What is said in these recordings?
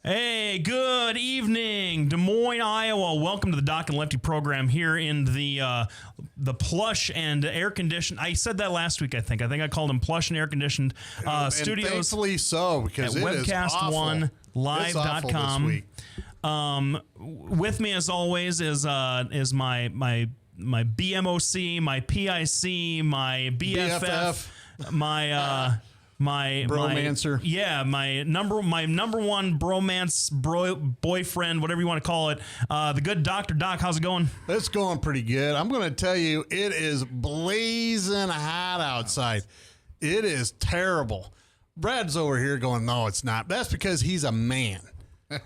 Hey, good evening, Des Moines, Iowa. Welcome to the Doc and Lefty program here in the plush and air-conditioned. I said that last week, I think. I called them plush and air-conditioned studios. Thankfully so, because at it is awful. webcast1live.com. With me, as always, is my BMOC, my PIC, my BFF. My bromancer. My number one bromance boyfriend, whatever you want to call it. The good Dr. Doc, how's it going? It's going pretty good. I'm going to tell you, it is blazing hot outside. It is terrible. Brad's over here going, no, it's not. That's because he's a man.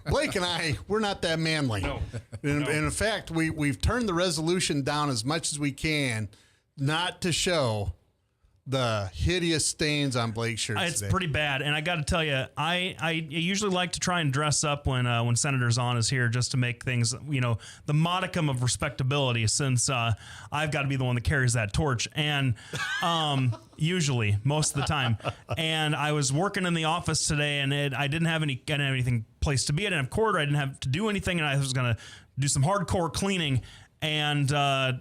Blake and I, we're not that manly. No. In fact, we've turned the resolution down as much as we can not to show the hideous stains on Blake's shirt. It's today. pretty bad, and I got to tell you, I usually like to try and dress up when Senator Zaun is here, just to make things, the modicum of respectability. Since I've got to be the one that carries that torch, and usually most of the time. And I was working in the office today, and I didn't have anything place to be. I didn't have quarter. I didn't have to do anything, and I was going to do some hardcore cleaning. And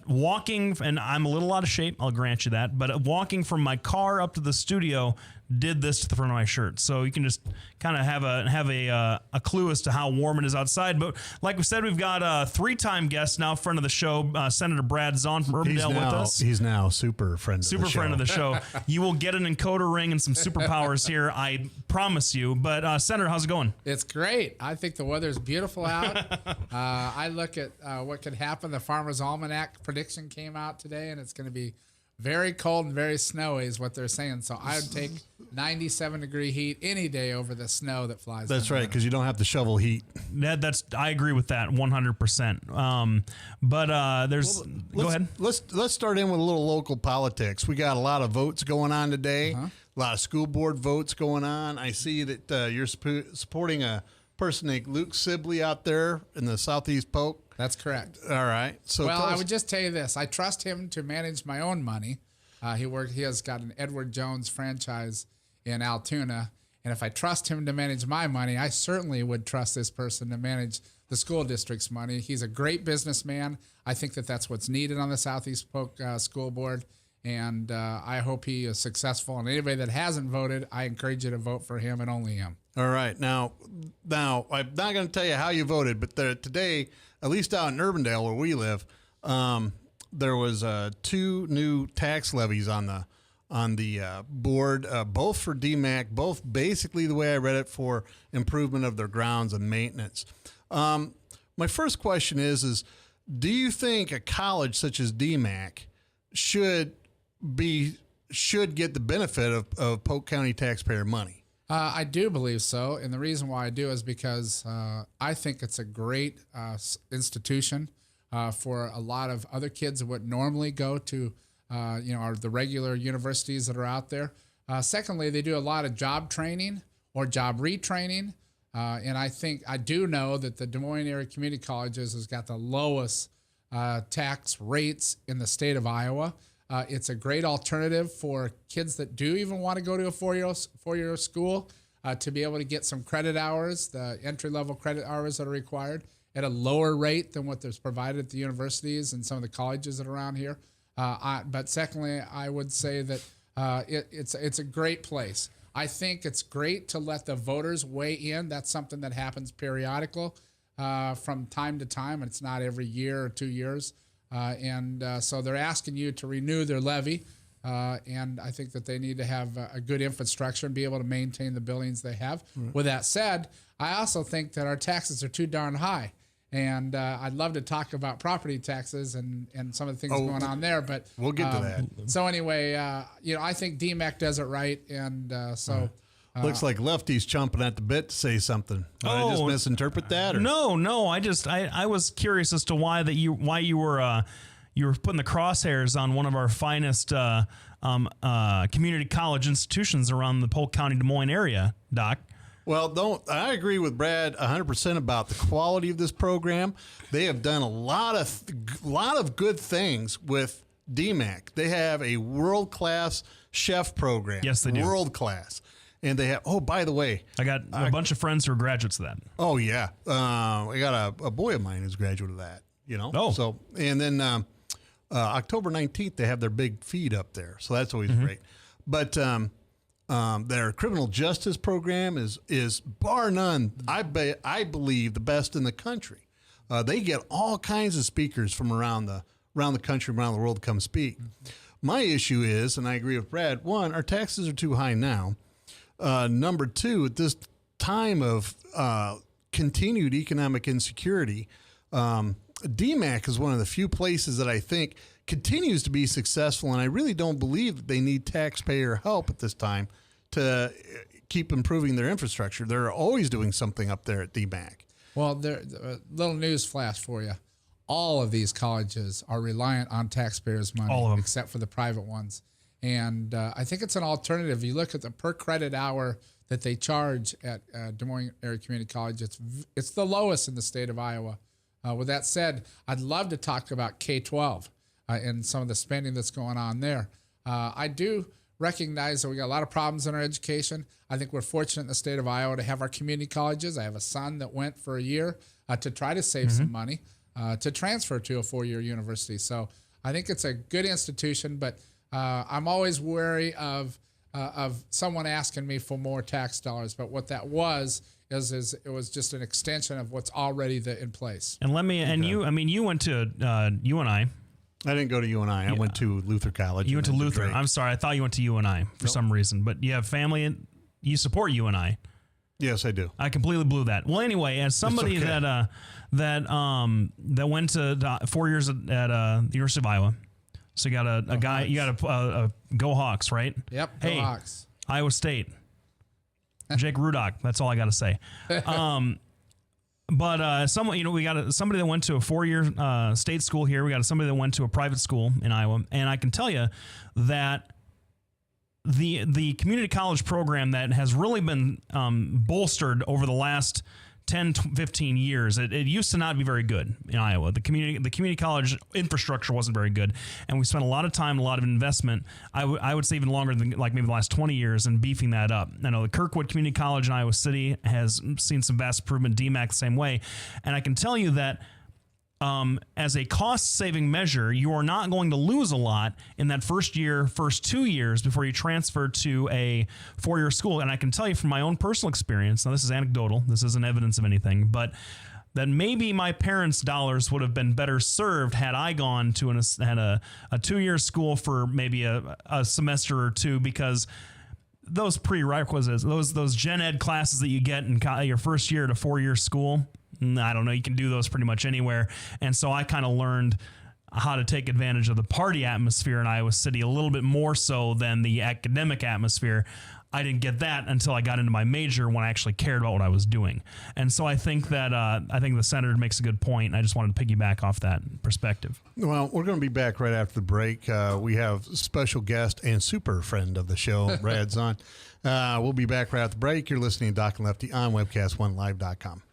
walking, and I'm a little out of shape, I'll grant you that, but walking from my car up to the studio did this to the front of my shirt. So you can just kind of have a clue as to how warm it is outside. But like we said, we've got a three-time guest now, friend of the show, Senator Brad Zaun from Urbandale with us. He's now super friend of the show. Super friend of the show. You will get an encoder ring and some superpowers here, I promise you. But Senator, how's it going? It's great. I think the weather's beautiful out. I look at what could happen. The Farmer's Almanac prediction came out today, and it's going to be very cold and very snowy is what they're saying. So I would take 97-degree heat any day over the snow that flies. That's right, because you don't have to shovel heat. I agree with that 100%. Go ahead. Let's start in with a little local politics. We got a lot of votes going on today. A lot of school board votes going on. I see that you're supporting a person named Luke Sibley out there in the Southeast Polk. That's correct. All right. So I would just tell you this. I trust him to manage my own money. He has got an Edward Jones franchise in Altoona. And if I trust him to manage my money, I certainly would trust this person to manage the school district's money. He's a great businessman. I think that that's what's needed on the Southeast Polk School Board. And I hope he is successful. And anybody that hasn't voted, I encourage you to vote for him and only him. All right. Now, I'm not going to tell you how you voted, but today, at least out in Urbandale where we live, there was 2 new tax levies on the board, both for DMAC, both basically the way I read it for improvement of their grounds and maintenance. My first question is do you think a college such as DMAC should get the benefit of Polk County taxpayer money? I do believe so, and the reason why I do is because I think it's a great institution for a lot of other kids that would normally go to, the regular universities that are out there. Secondly, they do a lot of job training or job retraining, and I do know that the Des Moines Area Community Colleges has got the lowest tax rates in the state of Iowa. It's a great alternative for kids that do even want to go to a four-year school to be able to get some credit hours, the entry-level credit hours that are required, at a lower rate than what is provided at the universities and some of the colleges that are around here. But secondly, I would say that it's a great place. I think it's great to let the voters weigh in. That's something that happens periodical from time to time. It's not every year or 2 years. So they're asking you to renew their levy, and I think that they need to have a good infrastructure and be able to maintain the buildings they have. Right. With that said, I also think that our taxes are too darn high, and I'd love to talk about property taxes and some of the things going on there, but we'll get to that. So anyway, I think DMAC does it right, and so. Looks like Lefty's chomping at the bit to say something. Did I just misinterpret that? Or? No. I was curious as to why you were putting the crosshairs on one of our finest community college institutions around the Polk County, Des Moines area, Doc. Well, I agree with Brad 100% about the quality of this program. They have done a lot of good things with DMAC. They have a world-class chef program. Yes, they do. World-class. And they have, oh, by the way, I got a bunch of friends who are graduates of that. oh yeah, I got a boy of mine who's graduate of that, Oh. So, and then October 19th, they have their big feed up there. So that's always great. But their criminal justice program is bar none, I believe, the best in the country. They get all kinds of speakers from around the country, around the world to come speak. My issue is, and I agree with Brad, one, our taxes are too high now. Number two, at this time of continued economic insecurity, DMAC is one of the few places that I think continues to be successful, and I really don't believe that they need taxpayer help at this time to keep improving their infrastructure. They're always doing something up there at DMAC. Well, little news flash for you. All of these colleges are reliant on taxpayers' money, All of them. except for the private ones. And I think it's an alternative. You look at the per credit hour that they charge at Des Moines Area Community College, it's the lowest in the state of Iowa. With that said, I'd love to talk about K-12 and some of the spending that's going on there. I do recognize that we got a lot of problems in our education. I think we're fortunate in the state of Iowa to have our community colleges. I have a son that went for a year to try to save some money to transfer to a 4-year university. So I think it's a good institution, but I'm always wary of someone asking me for more tax dollars. But what that was is it was just an extension of what's already in place. And you went to UNI. I didn't go to UNI. I went to Luther College. You went to Luther. Drake. I'm sorry. I thought you went to UNI for some reason, but you have family and you support UNI. Yes, I do. I completely blew that. Well, anyway, as somebody okay. that went to 4 years at the University of Iowa, so you got a guy, Hawks. you got a Go Hawks, right? Yep. Hey, Go Hawks. Iowa State, Jake Rudock. That's all I got to say. But someone, we got somebody that went to a 4-year state school here. We got somebody that went to a private school in Iowa, and I can tell you that the community college program that has really been bolstered over the last 10, 15 years. It used to not be very good in Iowa. The community college infrastructure wasn't very good, and we spent a lot of time, a lot of investment. I would say even longer than like maybe the last 20 years in beefing that up. I know the Kirkwood Community College in Iowa City has seen some vast improvement. DMAC the same way, and I can tell you that. As a cost-saving measure, you are not going to lose a lot in that first 2 years before you transfer to a 4-year school. And I can tell you from my own personal experience, now this is anecdotal, this isn't evidence of anything, but that maybe my parents' dollars would have been better served had I gone to a 2-year school for maybe a semester or two, because those prerequisites, those gen ed classes that you get in your first year at a 4-year school, I don't know, you can do those pretty much anywhere. And so I kind of learned how to take advantage of the party atmosphere in Iowa City a little bit more so than the academic atmosphere. I didn't get that until I got into my major, when I actually cared about what I was doing. And so I think that the senator makes a good point. And I just wanted to piggyback off that perspective. Well, we're going to be back right after the break. We have special guest and super friend of the show, Brad Zaun. We'll be back right after the break. You're listening to Doc and Lefty on webcast1live.com.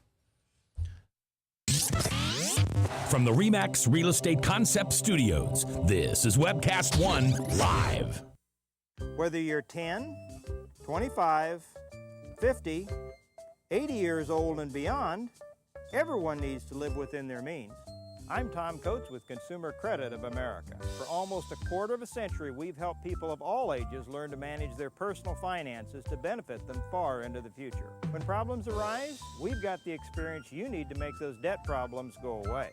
From the RE/MAX Real Estate Concept Studios, this is Webcast One Live. Whether you're 10, 25, 50, 80 years old and beyond, everyone needs to live within their means. I'm Tom Coates with Consumer Credit of America. For almost a quarter of a century, we've helped people of all ages learn to manage their personal finances to benefit them far into the future. When problems arise, we've got the experience you need to make those debt problems go away.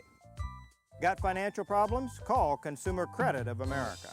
Got financial problems? Call Consumer Credit of America.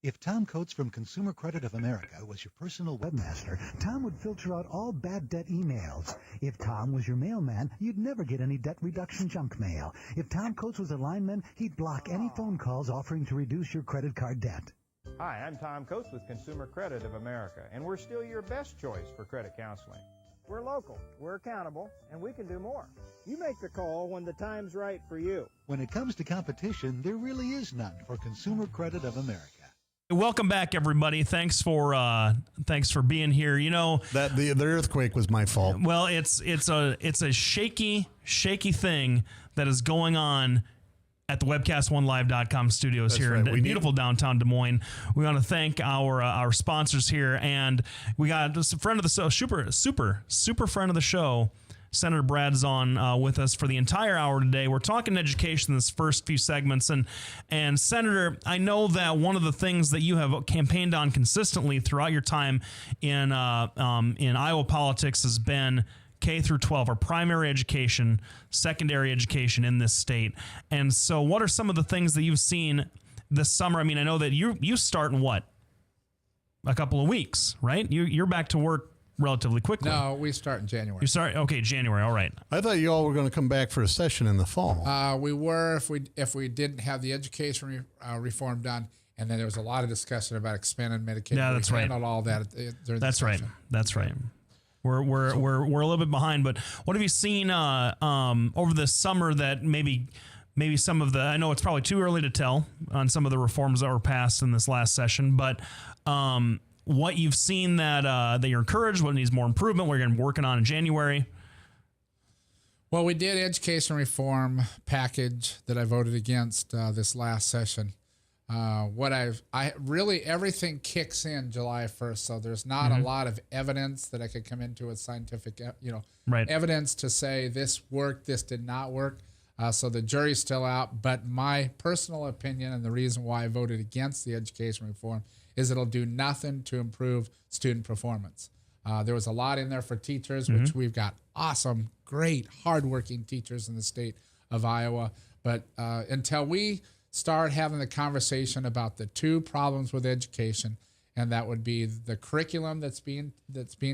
If Tom Coates from Consumer Credit of America was your personal webmaster, Tom would filter out all bad debt emails. If Tom was your mailman, you'd never get any debt reduction junk mail. If Tom Coates was a lineman, he'd block any phone calls offering to reduce your credit card debt. Hi, I'm Tom Coates with Consumer Credit of America, and we're still your best choice for credit counseling. We're local, we're accountable, and we can do more. You make the call when the time's right for you. When it comes to competition, there really is none for Consumer Credit of America. Welcome back, everybody. Thanks for being here. You know that the earthquake was my fault. Well, it's a shaky thing that is going on at the webcast1live.com studios That's here right. in beautiful downtown Des Moines. We want to thank our sponsors here, and we got just a friend of the show, super friend of the show, Senator Brad Zaun, with us for the entire hour today. We're talking education in this first few segments, and Senator, I know that one of the things that you have campaigned on consistently throughout your time in Iowa politics has been K through 12, our primary education, secondary education in this state. And so what are some of the things that you've seen this summer? I mean, I know that you start in what? A couple of weeks, right? You're back to work relatively quickly. No, we start in January. You start, okay, January, all right. I thought you all were going to come back for a session in the fall. We were if we didn't have the education reform done, and then there was a lot of discussion about expanded Medicaid. Yeah, that's right. We handled all that during That's the right. session. That's right. We're a little bit behind, but what have you seen over the summer that maybe some of the, I know it's probably too early to tell on some of the reforms that were passed in this last session, but what you've seen that you're encouraged, what needs more improvement, what you're going to be working on in January? Well, we did education reform package that I voted against this last session. Everything kicks in July 1st, so there's not a lot of evidence that I could come into with scientific, evidence to say this worked, this did not work. So the jury's still out. But my personal opinion and the reason why I voted against the education reform is it'll do nothing to improve student performance. There was a lot in there for teachers, which we've got awesome, great, hardworking teachers in the state of Iowa. But until we start having the conversation about the two problems with education, and that would be the curriculum that's being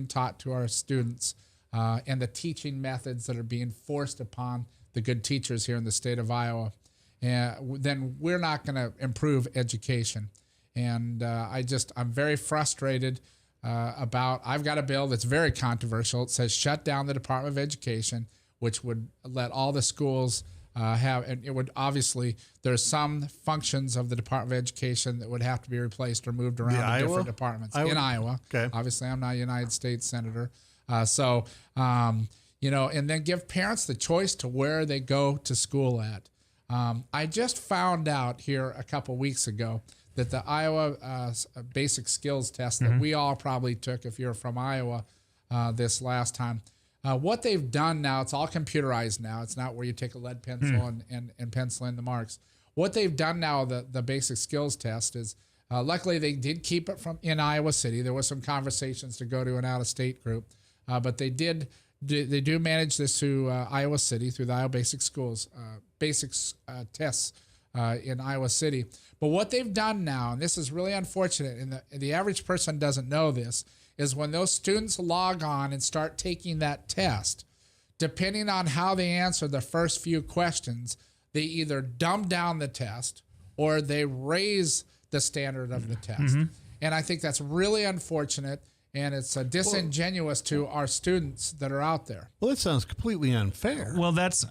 taught to our students and the teaching methods that are being forced upon the good teachers here in the state of Iowa, then we're not going to improve education. And I'm very frustrated I've got a bill that's very controversial. It says shut down the Department of Education, which would let all the schools and it would obviously, there's some functions of the Department of Education that would have to be replaced or moved around to different departments in Iowa. Okay. Obviously, I'm not a United States Senator. And then give parents the choice to where they go to school at. I just found out here a couple weeks ago that the Iowa basic skills test that we all probably took if you're from Iowa this last time, what they've done now, it's all computerized now. It's not where you take a lead pencil and pencil in the marks. What they've done now, the basic skills test is, luckily they did keep it in Iowa City. There was some conversations to go to an out-of-state group, but they do manage this to Iowa City through the Iowa Basic Schools, tests in Iowa City. But what they've done now, and this is really unfortunate, and the average person doesn't know this, is when those students log on and start taking that test, depending on how they answer the first few questions, they either dumb down the test or they raise the standard of the test. And I think that's really unfortunate, and it's disingenuous to our students that are out there. Well, that sounds completely unfair. That's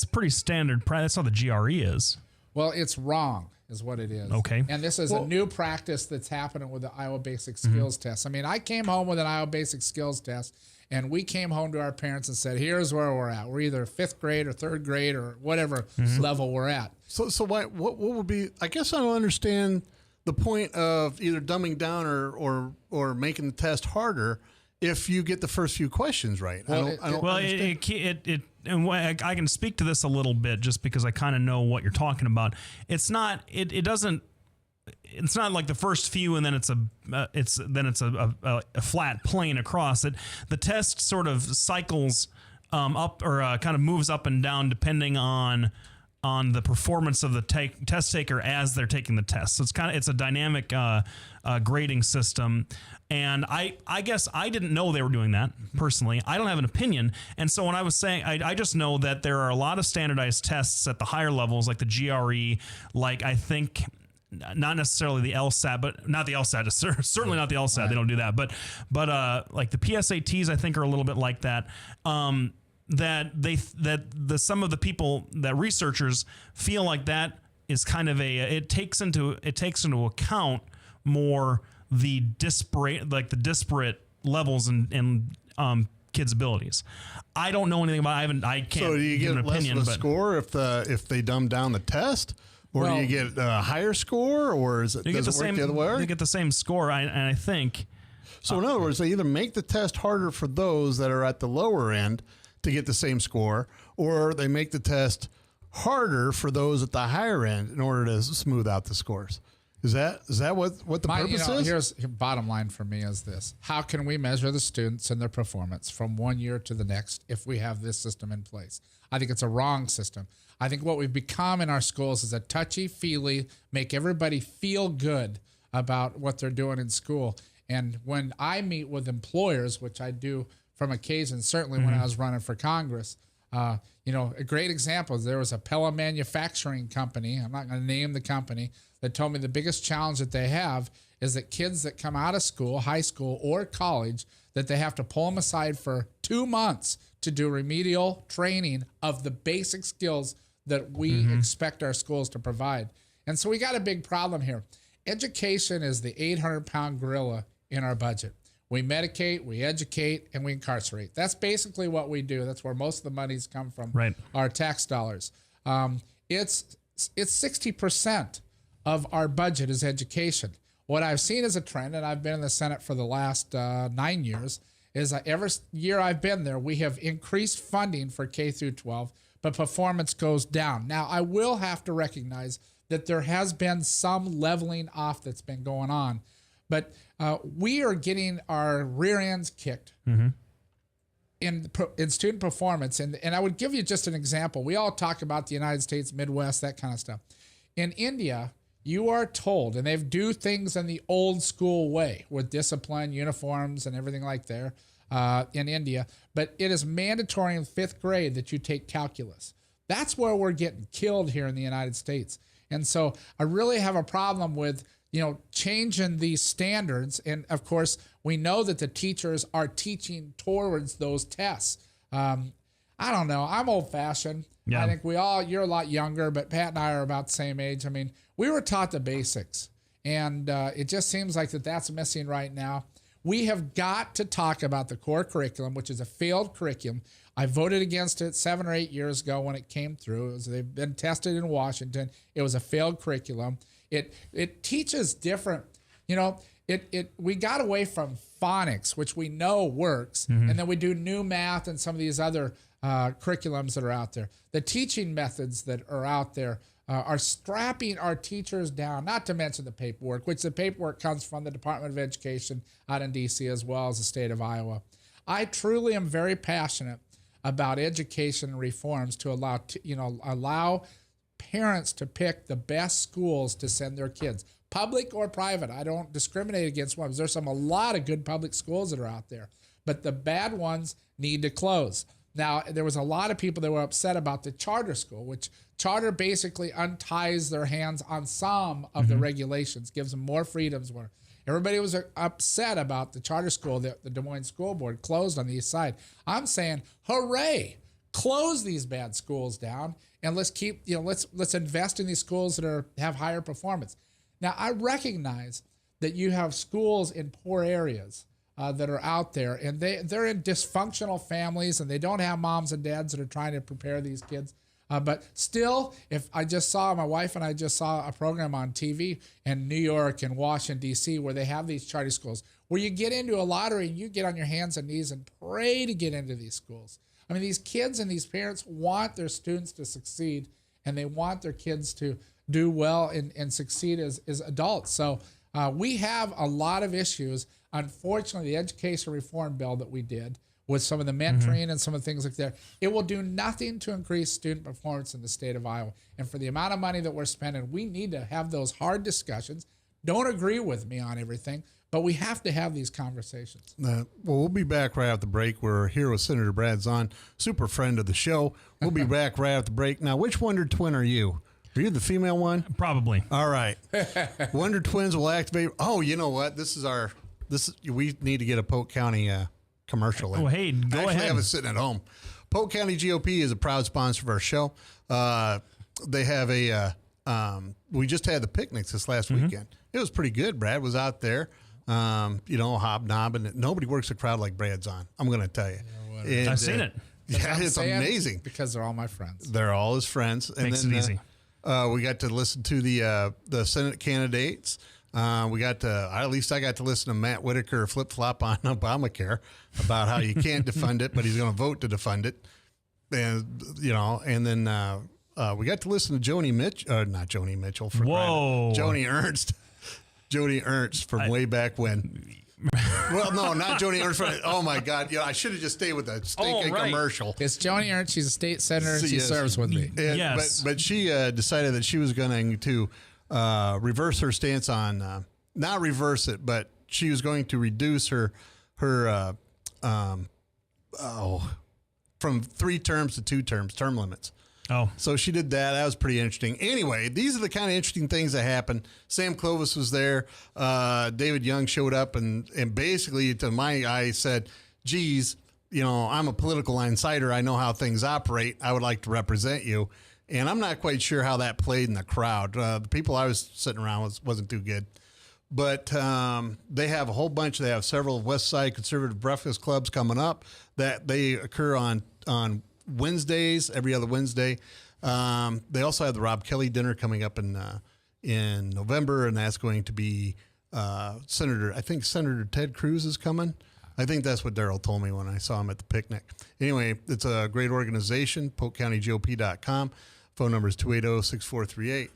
pretty standard. That's how the GRE is. Well, it's wrong is what it is. Okay. And this is a new practice that's happening with the Iowa Basic Skills Test. I mean, I came home with an Iowa Basic Skills Test, and we came home to our parents and said, here's where we're at. We're either 5th grade or 3rd grade or whatever level we're at. So what would be, I guess I don't understand the point of either dumbing down or making the test harder if you get the first few questions right. Well, I can speak to this a little bit just because I kind of know what you're talking about. It's not like the first few and then it's a flat plane across it. The test sort of cycles up or kind of moves up and down depending on the performance of the test taker as they're taking the test. So it's a dynamic grading system. And I guess I didn't know they were doing that personally. I don't have an opinion. And so when I was saying, I just know that there are a lot of standardized tests at the higher levels, like the GRE, like I think not necessarily the LSAT, but not the LSAT, certainly not the LSAT. Right. They don't do that. But like the PSATs, I think are a little bit like that. Some of the people that researchers feel like that is kind of it takes into account more the disparate levels and kids' abilities. I don't know anything about. I can't. So do you give get an less opinion, of a but score if they dumb down the test, or do you get a higher score, or is it you get does the it work same. the other way? They get the same score. And I think. So in other words, they either make the test harder for those that are at the lower end to get the same score, or they make the test harder for those at the higher end in order to smooth out the scores. Is that what the purpose is? Here's bottom line for me is this: how can we measure the students and their performance from one year to the next if we have this system in place? I think it's a wrong system. I think what we've become in our schools is a touchy-feely, make everybody feel good about what they're doing in school. And when I meet with employers, which I do from occasion, certainly when I was running for Congress, a great example is there was a Pella manufacturing company. I'm not going to name the company, that told me the biggest challenge that they have is that kids that come out of school, high school or college, that they have to pull them aside for 2 months to do remedial training of the basic skills that we expect our schools to provide. And so we got a big problem here. Education is the 800-pound gorilla in our budget. We medicate, we educate, and we incarcerate. That's basically what we do. That's where most of the monies come from, right. Our tax dollars. It's 60% of our budget is education. What I've seen as a trend, and I've been in the Senate for the last 9 years, is that every year I've been there, we have increased funding for K through 12, but performance goes down. Now, I will have to recognize that there has been some leveling off that's been going on, but we are getting our rear ends kicked in student performance. And I would give you just an example. We all talk about the United States, Midwest, that kind of stuff. In India, you are told, and they do things in the old school way with discipline, uniforms, and everything like there in India, but it is mandatory in 5th grade that you take calculus. That's where we're getting killed here in the United States. And so I really have a problem with, changing these standards. And of course, we know that the teachers are teaching towards those tests. I don't know. I'm old fashioned. Yeah. I think you're a lot younger, but Pat and I are about the same age. I mean, we were taught the basics, and it just seems like that's missing right now. We have got to talk about the core curriculum, which is a failed curriculum. I voted against it 7 or 8 years ago when it came through. They've been tested in Washington. It was a failed curriculum. It teaches different, we got away from phonics, which we know works, and then we do new math and some of these other curriculums that are out there. The teaching methods that are out there are strapping our teachers down, not to mention the paperwork, which the paperwork comes from the Department of Education out in D.C. as well as the state of Iowa. I truly am very passionate about education reforms to allow parents to pick the best schools to send their kids, public or private. I don't discriminate against one. There's a lot of good public schools that are out there, but the bad ones need to close. Now, there was a lot of people that were upset about the charter school, which charter basically unties their hands on some of the regulations, gives them more freedoms. Where everybody was upset about the charter school that the Des Moines School Board closed on the east side. I'm saying, hooray! Close these bad schools down, and let's keep, let's invest in these schools that have higher performance. Now, I recognize that you have schools in poor areas that are out there, and they're in dysfunctional families, and they don't have moms and dads that are trying to prepare these kids. But still, my wife and I just saw a program on TV in New York and Washington, D.C., where they have these charter schools, where you get into a lottery and you get on your hands and knees and pray to get into these schools. I mean, these kids and these parents want their students to succeed, and they want their kids to do well and succeed as adults. So we have a lot of issues. Unfortunately, the education reform bill that we did with some of the mentoring and some of the things like that, it will do nothing to increase student performance in the state of Iowa. And for the amount of money that we're spending, we need to have those hard discussions. Don't agree with me on everything, but we have to have these conversations. Well, we'll be back right after the break. We're here with Senator Brad Zaun, super friend of the show. We'll be back right after the break. Now, which Wonder Twin are you? Are you the female one? Probably. All right. Wonder Twins will activate. Oh, you know what? We need to get a Polk County commercial in. Oh, hey, go ahead. I have it sitting at home. Polk County GOP is a proud sponsor of our show. They have we just had the picnics this last weekend. It was pretty good. Brad was out there, hobnobbing. Nobody works a crowd like Brad Zaun. I'm going to tell you. And, I've seen it. Yeah, I'm it's saying amazing. because they're all my friends. They're all his friends. And Makes it easy. We got to listen to the Senate candidates. We got to, at least I got to listen to Matt Whitaker flip flop on Obamacare about how you can't defund it, but he's going to vote to defund it. And, and then we got to listen to Joni Mitchell, not Joni Mitchell, for Joni Ernst. Joni Ernst from way back when. Well, no, not Joni Ernst. Oh my God! I should have just stayed with the stinking commercial. It's Joni Ernst. She's a state senator, and she serves with me. And, yes, but she decided that she was going to reverse her stance on not reverse it, but she was going to reduce her from 3 terms to 2 terms, term limits. Oh, so she did that. That was pretty interesting. Anyway, these are the kind of interesting things that happen. Sam Clovis was there. David Young showed up and basically, to my eye, said, geez, I'm a political insider. I know how things operate. I would like to represent you. And I'm not quite sure how that played in the crowd. The people I was sitting around wasn't too good. But they have a whole bunch. They have several West Side conservative breakfast clubs coming up that they occur on Wednesdays, every other Wednesday. They also have the Rob Kelly dinner coming up in November, and that's going to be Senator Ted Cruz is coming. I think that's what Daryl told me when I saw him at the picnic. Anyway, it's a great organization, PolkCountyGOP.com. Phone number is 280-6438.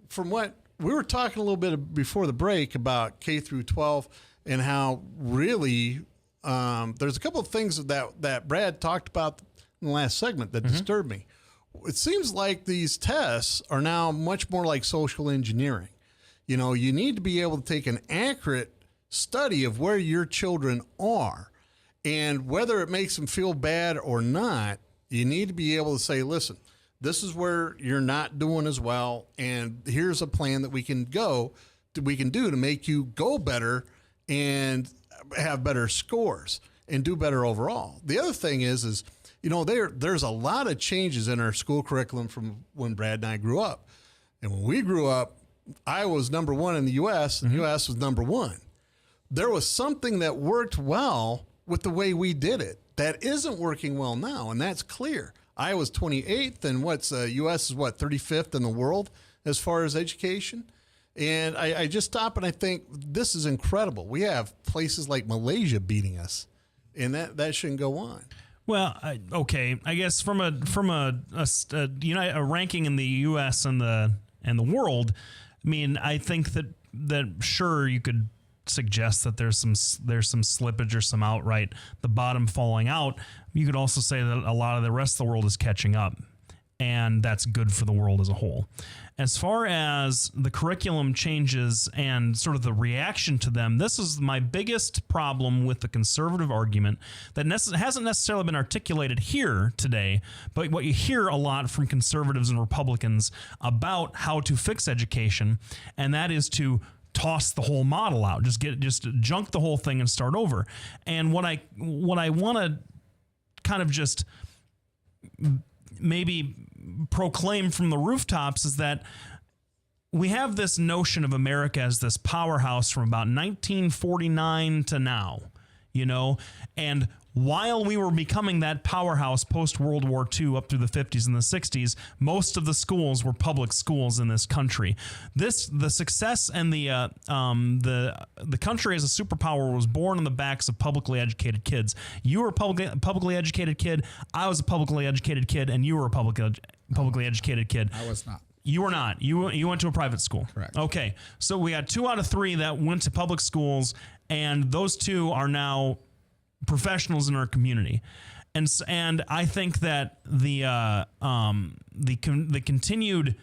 From what we were talking a little bit before the break about K through 12 and how really there's a couple of things that Brad talked about in the last segment that disturbed me. It seems like these tests are now much more like social engineering. You need to be able to take an accurate study of where your children are, and whether it makes them feel bad or not, you need to be able to say, listen, this is where you're not doing as well, and here's a plan that we can do to make you go better and have better scores and do better overall. The other thing is there's a lot of changes in our school curriculum from when Brad and I grew up. And when we grew up, Iowa was number 1 in the U.S. and U.S. was number 1. There was something that worked well with the way we did it that isn't working well now, and that's clear. Iowa's 28th, and U.S. is 35th in the world as far as education. And I just stop and I think this is incredible. We have places like Malaysia beating us, and that shouldn't go on. Well, okay. I guess from a ranking in the U.S. and the world, I mean, I think that sure you could suggest that there's some slippage or some outright the bottom falling out. You could also say that a lot of the rest of the world is catching up, and that's good for the world as a whole. As far as the curriculum changes and sort of the reaction to them, this is my biggest problem with the conservative argument that hasn't necessarily been articulated here today, but what you hear a lot from conservatives and Republicans about how to fix education, and that is to toss the whole model out, just junk the whole thing and start over. And what I want to kind of just maybe proclaim from the rooftops is that we have this notion of America as this powerhouse from about 1949 to now, and while we were becoming that powerhouse post-World War II up through the 50s and the 60s, most of the schools were public schools in this country. The success and the country as a superpower was born on the backs of publicly educated kids. You were a publicly educated kid, I was a publicly educated kid, and you were a publicly educated kid. I was not. You were not. You went to a private school. Correct. Okay. So we got 2 out of 3 that went to public schools, and those 2 are now professionals in our community. And I think that the continued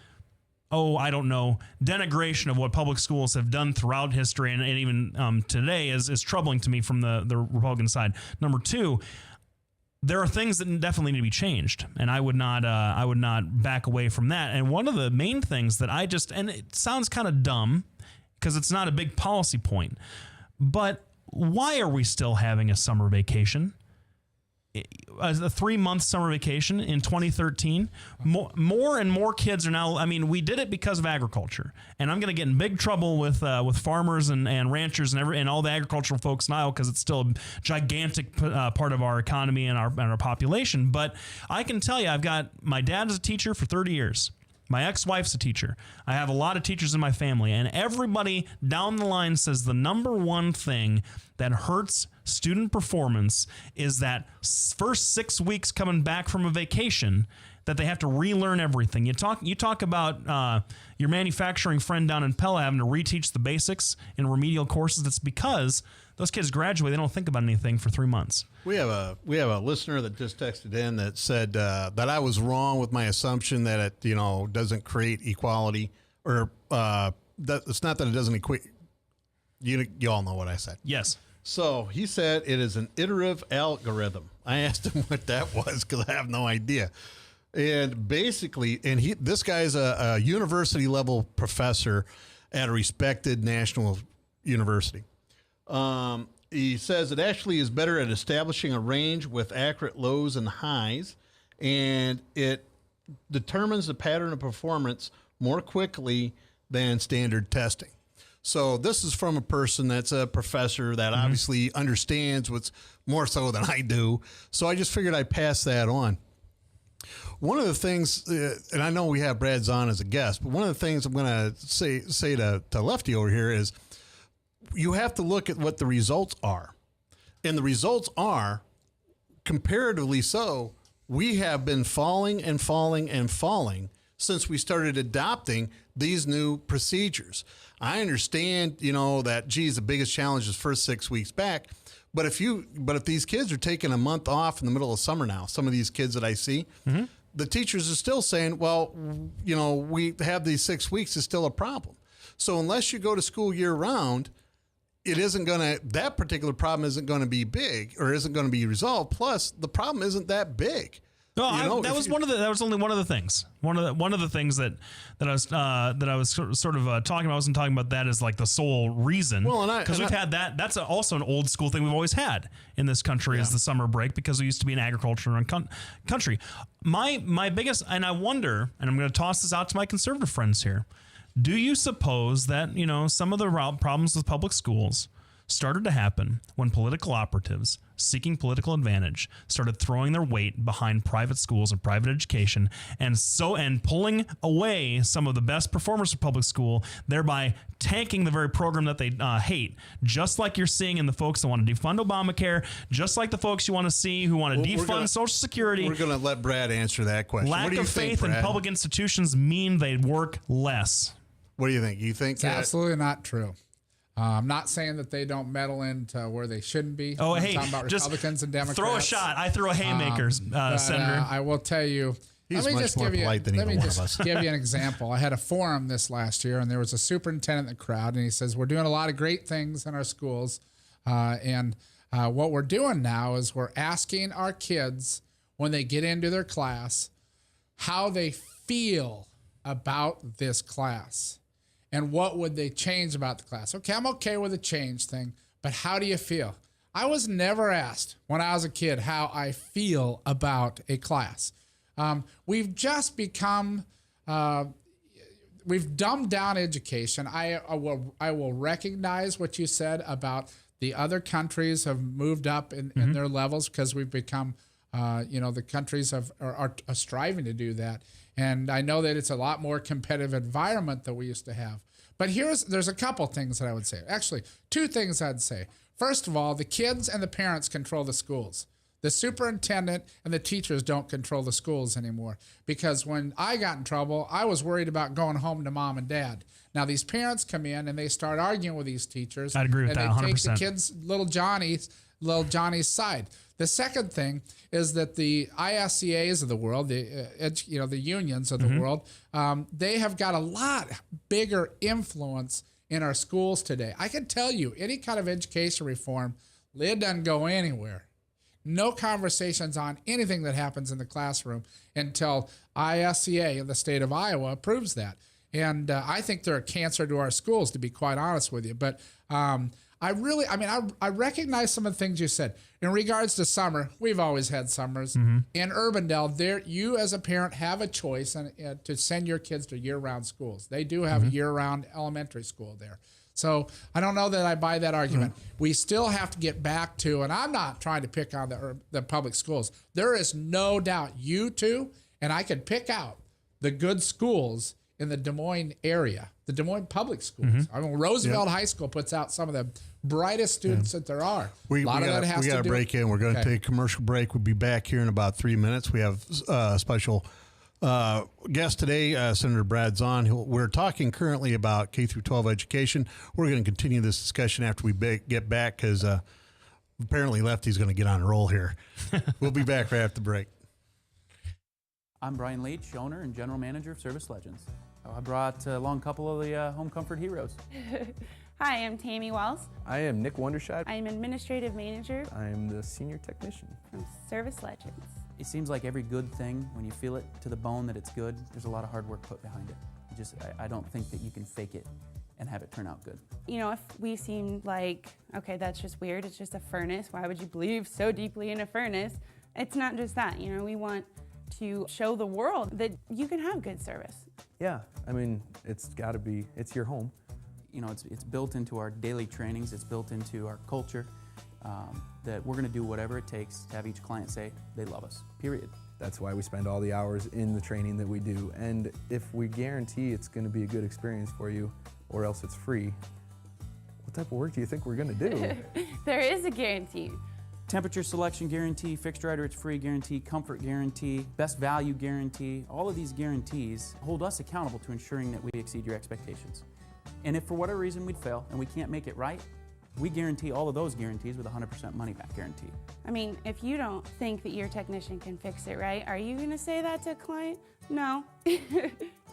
denigration of what public schools have done throughout history and even today is troubling to me from the Republican side. Number 2, there are things that definitely need to be changed, and I would not back away from that. And one of the main things that and it sounds kind of dumb because it's not a big policy point, but why are we still having a summer vacation? a 3-month summer vacation in 2013. More and more kids are now. I mean, we did it because of agriculture, and I'm going to get in big trouble with farmers and ranchers and all the agricultural folks in Iowa because it's still a gigantic part of our economy and our population. But I can tell you, I've got my dad as a teacher for 30 years. My ex-wife's a teacher. I have a lot of teachers in my family, and everybody down the line says the number one thing that hurts student performance is that first 6 weeks coming back from a vacation that they have to relearn everything. You talk about your manufacturing friend down in Pella having to reteach the basics in remedial courses. That's because those kids graduate, they don't think about anything for 3 months. We have a listener that just texted in that said that I was wrong with my assumption that it doesn't create equality, or that it's not that it doesn't equate. You all know what I said. Yes. So he said it is an iterative algorithm. I asked him what that was because I have no idea. And basically, this guy's a university level professor at a respected national university. He says it actually is better at establishing a range with accurate lows and highs, and it determines the pattern of performance more quickly than standard testing. So this is from a person that's a professor that obviously understands what's more so than I do. So I just figured I'd pass that on. One of the things, and I know we have Brad Zaun as a guest, but one of the things I'm going to say to Lefty over here is you have to look at what the results are. And the results are, comparatively so, we have been falling and falling and falling since we started adopting these new procedures. I understand, that, the biggest challenge is first 6 weeks back. But if these kids are taking a month off in the middle of summer now, some of these kids that I see, the teachers are still saying, well, we have these 6 weeks is still a problem. So unless you go to school year round, that particular problem isn't going to be big or isn't going to be resolved. Plus, the problem isn't that big. No, that was only one of the things. One of the things that I was sort of talking about. I wasn't talking about that as like the sole reason. Well, because we've had that. That's also an old school thing we've always had in this country is the summer break because we used to be an agricultural country. My biggest, and I wonder, and I'm going to toss this out to my conservative friends here. Do you suppose that some of the problems with public schools started to happen when political operatives seeking political advantage started throwing their weight behind private schools and private education and pulling away some of the best performers from public school, thereby tanking the very program that they hate, just like you're seeing in the folks that want to defund Obamacare, just like the folks you want to see who want to defund Social Security. We're going to let Brad answer that question. Lack of faith in public institutions mean they work less. What do you think? You think it's absolutely not true. I'm not saying that they don't meddle into where they shouldn't be. Oh, I'm talking about Republicans and Democrats. Throw a shot. I throw a haymaker, Senator. I will tell you. He's much more polite than either one of us. Let me just give you an example. I had a forum this last year, and there was a superintendent in the crowd, and he says, we're doing a lot of great things in our schools, and what we're doing now is we're asking our kids when they get into their class how they feel about this class. And what would they change about the class? Okay, I'm okay with the change thing, but how do you feel? I was never asked when I was a kid how I feel about a class. We've just become, we've dumbed down education. I will recognize what you said about the other countries have moved up in their levels because we've become, the countries are striving to do that. And I know that it's a lot more competitive environment than we used to have. But there's a couple things that I would say. Actually, two things I'd say. First of all, the kids and the parents control the schools. The superintendent and the teachers don't control the schools anymore. Because when I got in trouble, I was worried about going home to mom and dad. Now these parents come in and they start arguing with these teachers. I'd agree with that 100%. And they take the kids, little Johnny's side. The second thing is that the ISCAs of the world, the unions of the world, they have got a lot bigger influence in our schools today. I can tell you, any kind of education reform, it doesn't go anywhere. No conversations on anything that happens in the classroom until ISCA in the state of Iowa approves that. And I think they're a cancer to our schools, to be quite honest with you. But I recognize some of the things you said. In regards to summer, we've always had summers. In Urbandale, you as a parent have a choice to send your kids to year-round schools. They do have a year-round elementary school there. So I don't know that I buy that argument. We still have to get back to, and I'm not trying to pick on the public schools. There is no doubt you two, and I could pick out the good schools in the Des Moines area, the Des Moines public schools. I mean, Roosevelt High School puts out some of the brightest students that there are. We got to break in. We're going to take a commercial break. We'll be back here in about 3 minutes. We have a special guest today, Senator Brad Zaun. We're talking currently about K through 12 education. We're going to continue this discussion after we get back because apparently Lefty's going to get on a roll here. We'll be back right after the break. I'm Brian Leach, owner and general manager of Service Legends. I brought along a couple of the home comfort heroes. Hi, I'm Tammy Wells. I am Nick Wondershide. I am administrative manager I am the senior technician from Service Legends. It seems like every good thing, when you feel it to the bone that it's good, there's a lot of hard work put behind it. I don't think that you can fake it and have it turn out good. You know, if we seem like, okay, that's just weird, it's just a furnace, why would you believe so deeply in a furnace? It's not just that, you know, we want to show the world that you can have good service. Yeah, I mean, it's got to be, it's your home. You know, it's built into our daily trainings, it's built into our culture, that we're gonna do whatever it takes to have each client say they love us, period. That's why we spend all the hours in the training that we do. And if we guarantee it's gonna be a good experience for you, or else it's free, what type of work do you think we're gonna do? There is a guarantee. Temperature selection guarantee, fixed right or it's free guarantee, comfort guarantee, best value guarantee. All of these guarantees hold us accountable to ensuring that we exceed your expectations. And if for whatever reason we'd fail and we can't make it right, we guarantee all of those guarantees with a 100% money back guarantee. I mean, if you don't think that your technician can fix it right, are you gonna say that to a client? No.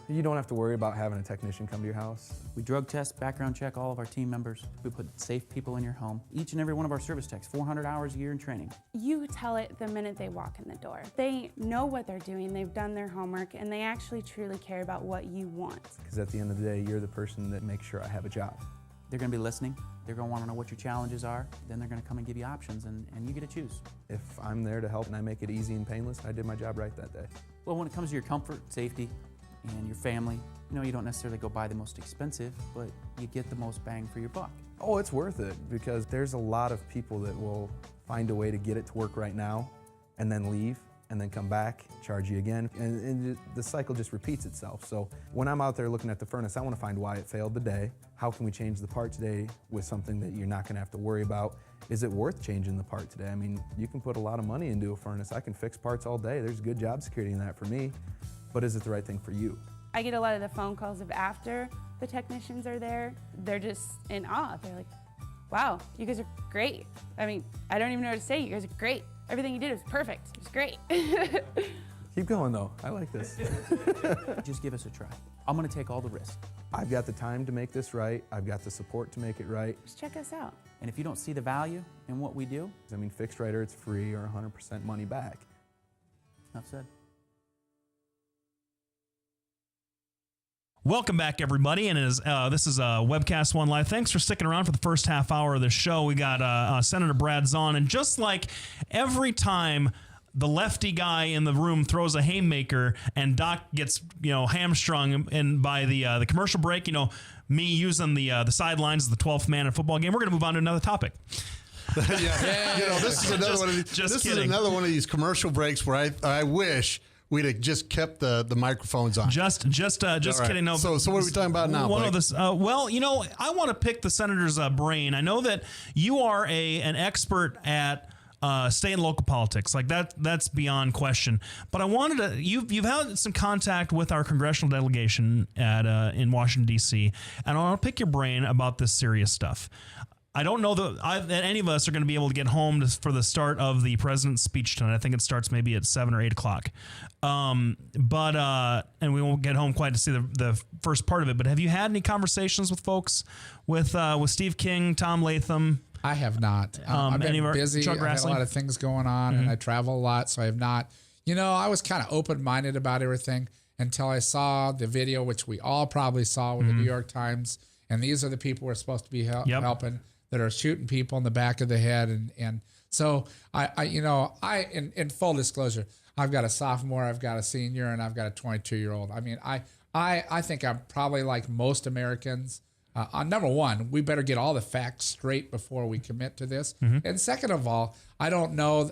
You don't have to worry about having a technician come to your house. We drug test, background check all of our team members. We put safe people in your home. Each and every one of our service techs, 400 hours a year in training. You tell it the minute they walk in the door. They know what they're doing, they've done their homework, and they actually truly care about what you want. Because at the end of the day, you're the person that makes sure I have a job. They're gonna be listening. They're gonna wanna know what your challenges are. Then they're gonna come and give you options, and you get to choose. If I'm there to help and I make it easy and painless, I did my job right that day. Well, when it comes to your comfort, safety, and your family, you know, you don't necessarily go buy the most expensive, but you get the most bang for your buck. Oh, it's worth it because there's a lot of people that will find a way to get it to work right now and then leave and then come back, charge you again, and the cycle just repeats itself. So when I'm out there looking at the furnace, I want to find why it failed today. How can we change the part today with something that you're not going to have to worry about? Is it worth changing the part today? I mean, you can put a lot of money into a furnace. I can fix parts all day. There's good job security in that for me. But is it the right thing for you? I get a lot of the phone calls of after the technicians are there. They're just in awe. They're like, wow, you guys are great. I mean, I don't even know what to say. You guys are great. Everything you did was perfect. It was great. Keep going though. I like this. Just give us a try. I'm gonna take all the risk. I've got the time to make this right. I've got the support to make it right. Just check us out. And if you don't see the value in what we do, I mean, fixed right or it's free or 100% money back. enough said. Welcome back, everybody, and this is Webcast One Live. Thanks for sticking around for the first half hour of the show. We got Senator Brad Zaun, and just like every time the lefty guy in the room throws a haymaker and Doc gets hamstrung, and by the commercial break, me using the sidelines as the 12th man in a football game, we're going to move on to another topic. This is another one of these. This is another one of these commercial breaks where I wish we'd have just kept the microphones on. Just right. kidding. No. So what are we talking about now? One of this. I want to pick the senator's brain. I know that you are an expert at state and local politics. Like that's beyond question. But I wanted to. You've had some contact with our congressional delegation in Washington D.C. and I want to pick your brain about this serious stuff. I don't know that any of us are going to be able to get home for the start of the president's speech tonight. I think it starts maybe at 7 or 8 o'clock. And we won't get home quite to see the first part of it. But have you had any conversations with folks with Steve King, Tom Latham? I have not. I've been busy. I have a lot of things going on, and I travel a lot, so I have not. I was kind of open-minded about everything until I saw the video, which we all probably saw with the New York Times, and these are the people we're supposed to be helping. that are shooting people in the back of the head. And so in full disclosure, I've got a sophomore, I've got a senior, and I've got a 22-year-old. I mean, I think I'm probably like most Americans. Number one, we better get all the facts straight before we commit to this. And second of all, I don't know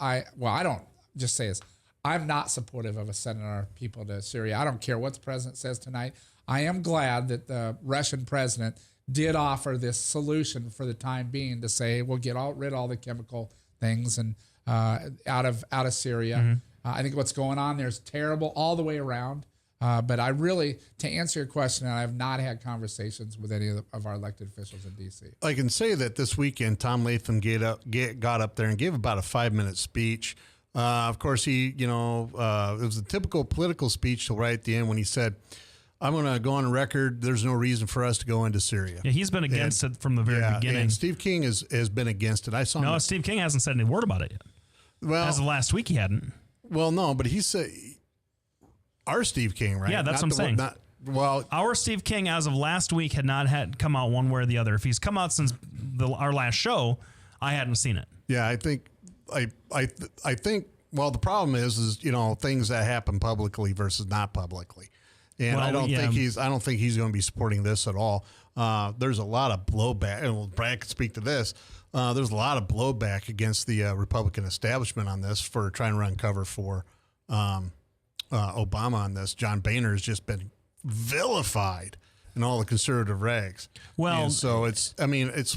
I don't just say this. I'm not supportive of sending our people to Syria. I don't care what the president says tonight. I am glad that the Russian president did offer this solution for the time being to say we'll get rid of all the chemical things and out of Syria. I think what's going on there is terrible all the way around. But I really, to answer your question, I have not had conversations with any of our elected officials in D.C. I can say that this weekend, Tom Latham got up there and gave about a 5-minute speech. Of course, he, it was a typical political speech till right at the end when he said, I'm going to go on record. There's no reason for us to go into Syria. Yeah, he's been against it from the very beginning. And Steve King has been against it. I saw. No, Steve King hasn't said any word about it yet. Well, as of last week, he hadn't. Well, no, but he said our Steve King, right? Yeah, that's what I'm saying. Our Steve King, as of last week, had not come out one way or the other. If he's come out since our last show, I hadn't seen it. Yeah, I think. Well, the problem is things that happen publicly versus not publicly. And I don't think he's going to be supporting this at all. There's a lot of blowback, and Brad could speak to this. There's a lot of blowback against the Republican establishment on this for trying to run cover for Obama on this. John Boehner has just been vilified in all the conservative rags. Well, and so it's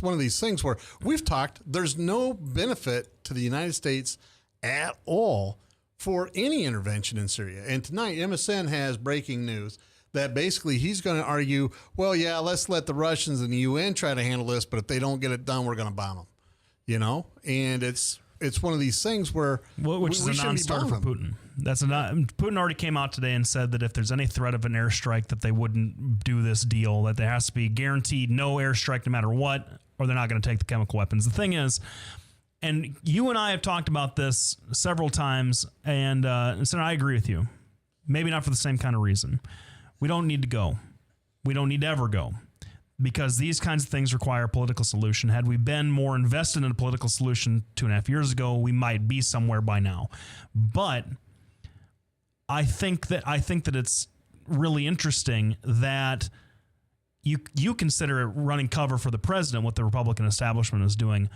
one of these things where we've talked. There's no benefit to the United States at all for any intervention in Syria. And tonight, MSN has breaking news that basically he's going to argue, well, yeah, let's let the Russians and the UN try to handle this, but if they don't get it done, we're going to bomb them. And it's one of these things where which is a non-starter for Putin. Putin already came out today and said that if there's any threat of an airstrike, that they wouldn't do this deal, that there has to be guaranteed no airstrike no matter what, or they're not going to take the chemical weapons. The thing is, and you and I have talked about this several times, and so I agree with you. Maybe not for the same kind of reason. We don't need to go. We don't need to ever go, because these kinds of things require a political solution. Had we been more invested in a political solution 2.5 years ago, we might be somewhere by now. But I think that it's really interesting that you consider it running cover for the president, what the Republican establishment is doing.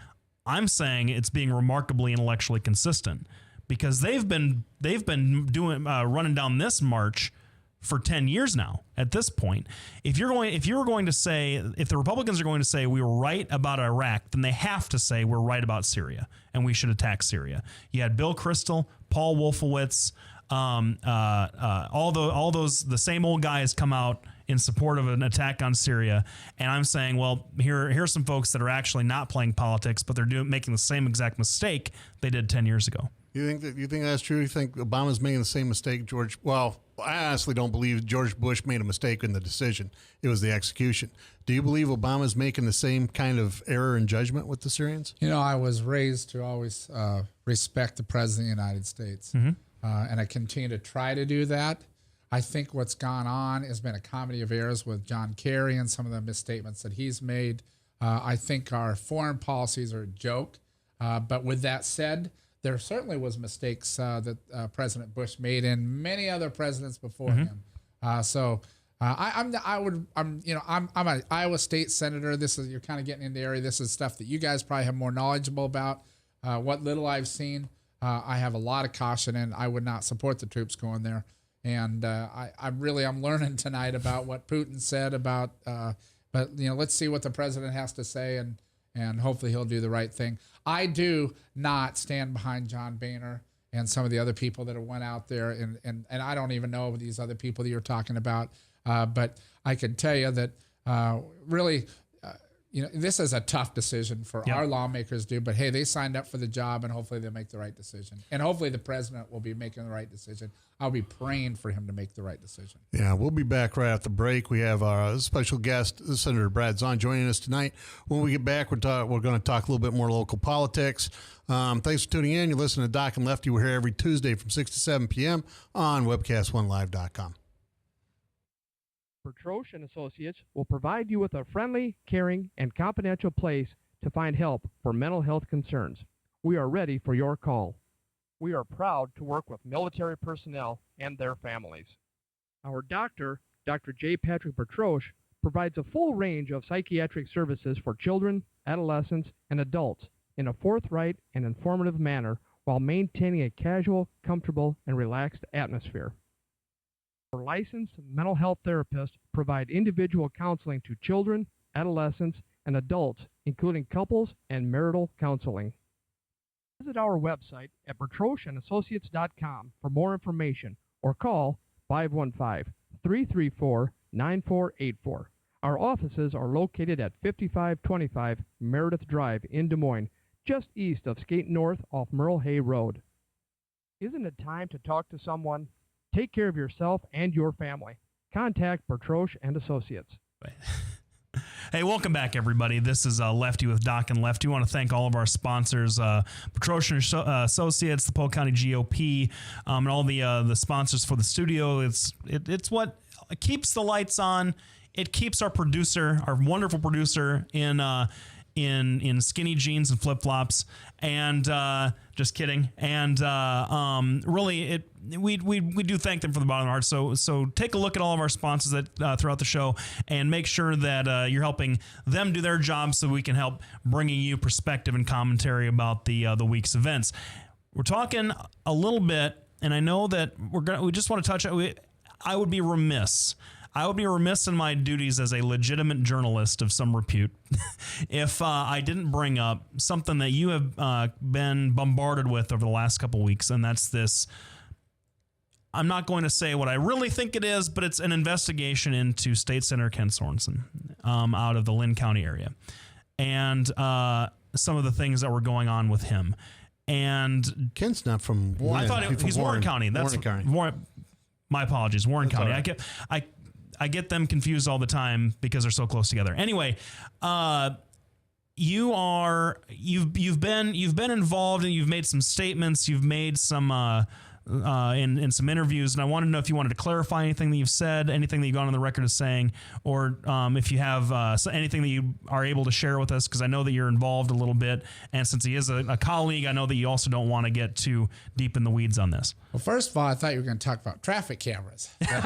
I'm saying it's being remarkably intellectually consistent, because they've been doing running down this march for 10 years now. At this point, if the Republicans are going to say we were right about Iraq, then they have to say we're right about Syria and we should attack Syria. You had Bill Kristol, Paul Wolfowitz, all those the same old guys come out in support of an attack on Syria, and I'm saying, well, here's some folks that are actually not playing politics, but they're making the same exact mistake they did 10 years ago. You think that's true? You think Obama's making the same mistake, George? Well, I honestly don't believe George Bush made a mistake in the decision. It was the execution. Do you believe Obama's making the same kind of error in judgment with the Syrians? I was raised to always respect the President of the United States, and I continue to try to do that. I think what's gone on has been a comedy of errors with John Kerry and some of the misstatements that he's made. I think our foreign policies are a joke. But with that said, there certainly was mistakes that President Bush made and many other presidents before him. I'm an Iowa State senator. You're kind of getting in the area. This is stuff that you guys probably have more knowledgeable about. What little I've seen, I have a lot of caution, and I would not support the troops going there. And I'm learning tonight about what Putin said about, but let's see what the president has to say, and hopefully he'll do the right thing. I do not stand behind John Boehner and some of the other people that have went out there, and I don't even know these other people that you're talking about, but I can tell you that really. This is a tough decision for our lawmakers to do, but hey, they signed up for the job, and hopefully they'll make the right decision. And hopefully the president will be making the right decision. I'll be praying for him to make the right decision. Yeah, we'll be back right after the break. We have our special guest, Senator Brad Zaun, joining us tonight. When we get back, we're going to talk a little bit more local politics. Thanks for tuning in. You're listening to Doc and Lefty. We're here every Tuesday from 6 to 7 p.m. on webcast1live.com. Bertroche and Associates will provide you with a friendly, caring, and confidential place to find help for mental health concerns. We are ready for your call. We are proud to work with military personnel and their families. Our doctor, Dr. J. Patrick Bertroche, provides a full range of psychiatric services for children, adolescents, and adults in a forthright and informative manner while maintaining a casual, comfortable, and relaxed atmosphere. Our licensed mental health therapists provide individual counseling to children, adolescents, and adults, including couples and marital counseling. Visit our website at bertrocheandassociates.com for more information or call 515-334-9484. Our offices are located at 5525 Meredith Drive in Des Moines, just east of Skate North off Merle Hay Road. Isn't it time to talk to someone? Take care of yourself and your family. Contact Bertroche and Associates. Hey, welcome back, everybody. This is Lefty with Doc and Lefty. We want to thank all of our sponsors, Bertroche and Associates, the Polk County GOP, and all the sponsors for the studio. It's what keeps the lights on. It keeps our producer, our wonderful producer, in skinny jeans and flip flops, and just kidding. And really, we do thank them from the bottom of our heart. So take a look at all of our sponsors that throughout the show, and make sure that you're helping them do their job, so we can help bringing you perspective and commentary about the week's events. We're talking a little bit, and I know that we just want to touch. I would be remiss in my duties as a legitimate journalist of some repute if I didn't bring up something that you have been bombarded with over the last couple of weeks, and that's this. I'm not going to say what I really think it is, but it's an investigation into State Senator Ken Sorensen out of the Lynn County area, and some of the things that were going on with him. And Ken's not from Warren. I thought he's Warren County. That's Warren County. My apologies, Warren County. Right. I get them confused all the time because they're so close together. Anyway, you've been involved, and you've made some statements. You've made some in some interviews, and I wanted to know if you wanted to clarify anything that you've said, anything that you've gone on the record as saying, or if you have anything that you are able to share with us, because I know that you're involved a little bit, and since he is a colleague, I know that you also don't want to get too deep in the weeds on this. Well, first of all, I thought you were going to talk about traffic cameras. We can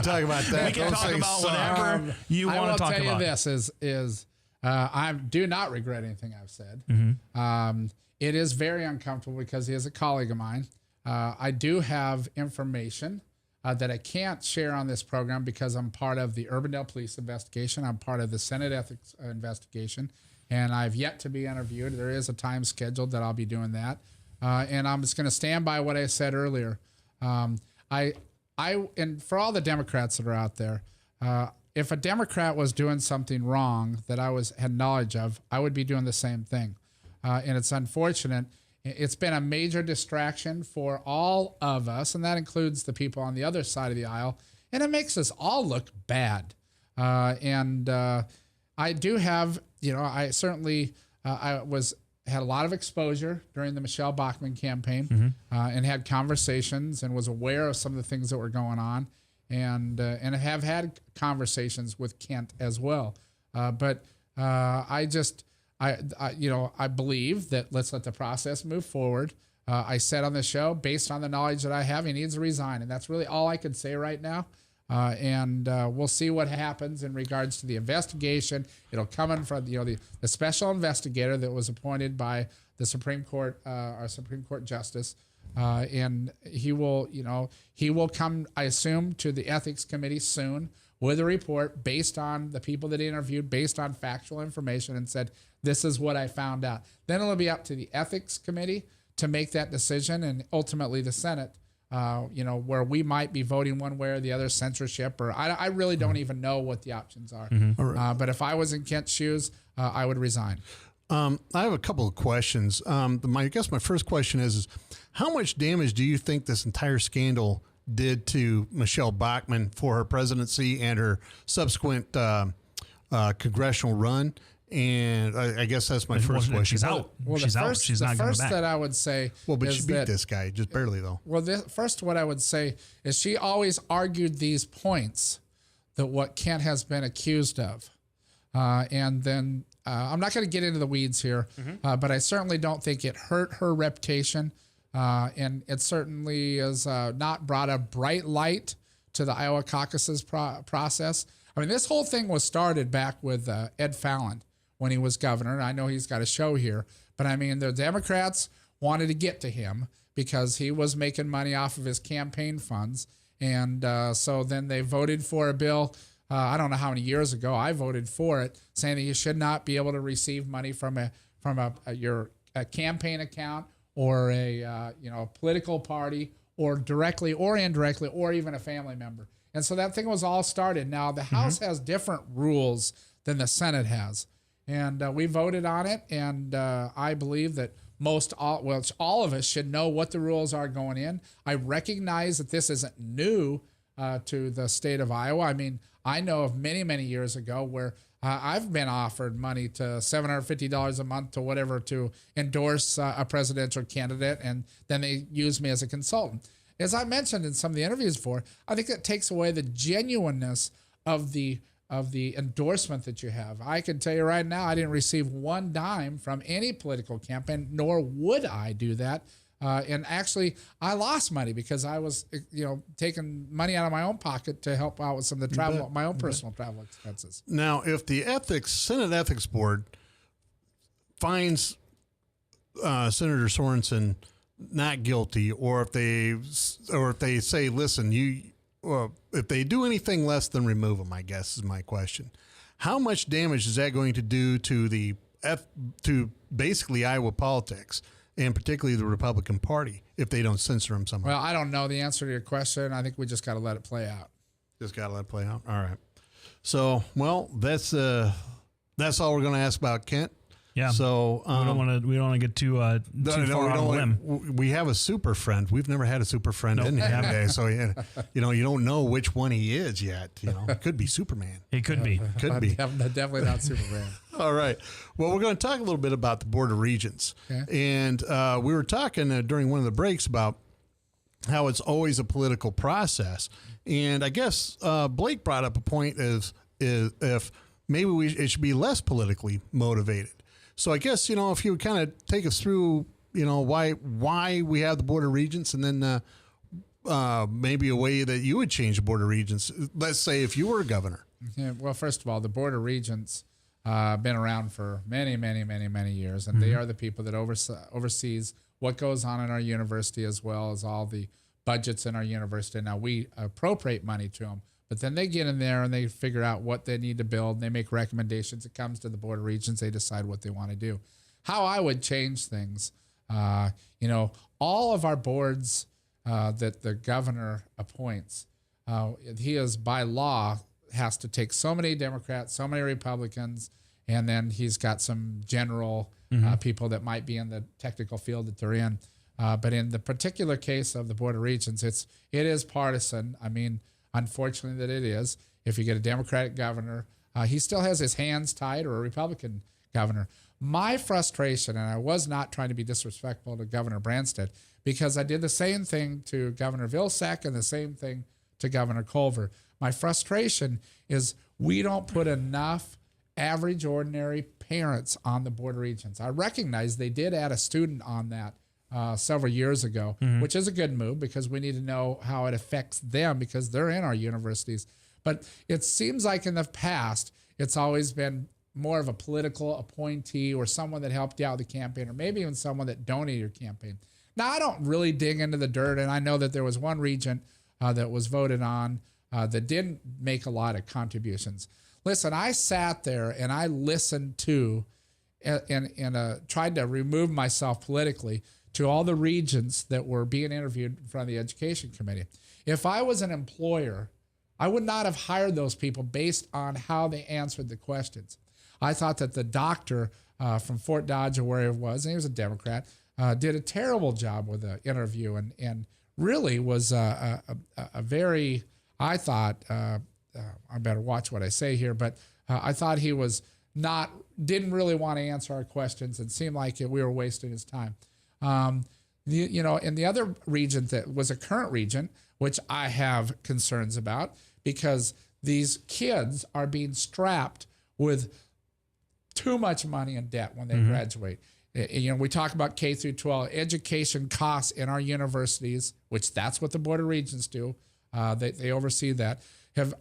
talk about that. We can talk about whatever you want to talk about. I will tell you this I do not regret anything I've said. Mm-hmm. It is very uncomfortable because he is a colleague of mine. I do have information that I can't share on this program because I'm part of the Urbandale Police investigation. I'm part of the Senate Ethics investigation, and I've yet to be interviewed. There is a time scheduled that I'll be doing that. And I'm just going to stand by what I said earlier. And for all the Democrats that are out there, if a Democrat was doing something wrong that I had knowledge of, I would be doing the same thing. And it's unfortunate. It's been a major distraction for all of us, and that includes the people on the other side of the aisle, and it makes us all look bad. I do have, I certainly had a lot of exposure during the Michelle Bachmann campaign, and had conversations and was aware of some of the things that were going on, and have had conversations with Kent as well. But I believe that let's let the process move forward. I said on the show, based on the knowledge that I have, he needs to resign, and that's really all I could say right now. We'll see what happens in regards to the investigation. It'll come in from the special investigator that was appointed by the Supreme Court, our Supreme Court Justice, and he will come, I assume, to the Ethics Committee soon with a report based on the people that he interviewed, based on factual information, and said, this is what I found out. Then it'll be up to the Ethics Committee to make that decision, and ultimately the Senate, where we might be voting one way or the other, censorship, or I really don't even know what the options are. Right. But if I was in Kent's shoes, I would resign. I have a couple of questions. I guess my first question is how much damage do you think this entire scandal did to Michelle Bachmann for her presidency and her subsequent congressional run? And I guess that's my first question. She's out. Well, she's out. She's not going back. The first that I would say, but she beat this guy just barely, though. Well, first what I would say is she always argued these points that what Kent has been accused of. And then I'm not going to get into the weeds here, but I certainly don't think it hurt her reputation. And it certainly has not brought a bright light to the Iowa caucuses process. I mean, this whole thing was started back with Ed Fallon when he was governor. I know he's got a show here, but I mean, the Democrats wanted to get to him because he was making money off of his campaign funds. And so then they voted for a bill. I don't know how many years ago I voted for it, saying that you should not be able to receive money from your campaign account or a political party, or directly or indirectly, or even a family member. And so that thing was all started. Now the House has different rules than the Senate has, and we voted on it. And I believe that all of us should know what the rules are going in. I recognize that this isn't new to the state of Iowa. I mean, I know of many, many years ago where I've been offered money to $750 a month to whatever to endorse a presidential candidate, and then they use me as a consultant. As I mentioned in some of the interviews before, I think that takes away the genuineness of the endorsement that you have. I can tell you right now, I didn't receive one dime from any political campaign, nor would I do that. And actually, I lost money because I was, taking money out of my own pocket to help out with some of the my own personal travel expenses. Now, if the Senate Ethics Board finds Senator Sorensen not guilty, or if they say, listen, if they do anything less than remove him, I guess is my question. How much damage is that going to do to to basically Iowa politics, and particularly the Republican Party, if they don't censor him somehow? Well, I don't know the answer to your question. I think we just got to let it play out. Just got to let it play out. All right. So, well, that's all we're going to ask about Kent. Yeah. So we don't want to get too far on a limb. We have a super friend. We've never had a super friend in here today. So you don't know which one he is yet. It could be Superman. It could be. Could be. Definitely not Superman. All right. Well, we're going to talk a little bit about the Board of Regents. Okay. And we were talking during one of the breaks about how it's always a political process. And I guess Blake brought up a point is if maybe it should be less politically motivated. So I guess, if you would kind of take us through, why we have the Board of Regents, and then maybe a way that you would change the Board of Regents. Let's say if you were a governor. Yeah, well, first of all, the Board of Regents been around for many, many, many, many years, and they are the people that oversees what goes on in our university, as well as all the budgets in our university. Now, we appropriate money to them, but then they get in there and they figure out what they need to build, and they make recommendations. It comes to the Board of Regents. They decide what they want to do. How I would change things, all of our boards that the governor appoints, he is by law has to take so many Democrats, so many Republicans, and then he's got some general people that might be in the technical field that they're in. But in the particular case of the Board of Regents, it is partisan. I mean, unfortunately that it is. If you get a Democratic governor, he still has his hands tied, or a Republican governor. My frustration, and I was not trying to be disrespectful to Governor Branstad, because I did the same thing to Governor Vilsack and the same thing to Governor Culver. My frustration is we don't put enough average, ordinary parents on the Board of Regents. I recognize they did add a student on that several years ago, which is a good move, because we need to know how it affects them, because they're in our universities. But it seems like in the past, it's always been more of a political appointee, or someone that helped you out with the campaign, or maybe even someone that donated your campaign. Now, I don't really dig into the dirt, and I know that there was one regent that was voted on that didn't make a lot of contributions. Listen, I sat there and I listened to and tried to remove myself politically to all the regents that were being interviewed in front of the Education Committee. If I was an employer, I would not have hired those people based on how they answered the questions. I thought that the doctor from Fort Dodge, or where he was, and he was a Democrat, did a terrible job with the interview, and really was a very, I thought, I better watch what I say here, but I thought he was didn't really want to answer our questions, and seemed like we were wasting his time. And the other regent that was a current regent, which I have concerns about, because these kids are being strapped with too much money in debt when they graduate. You know, we talk about K through 12 education costs in our universities, which that's what the Board of Regents do. They oversee that,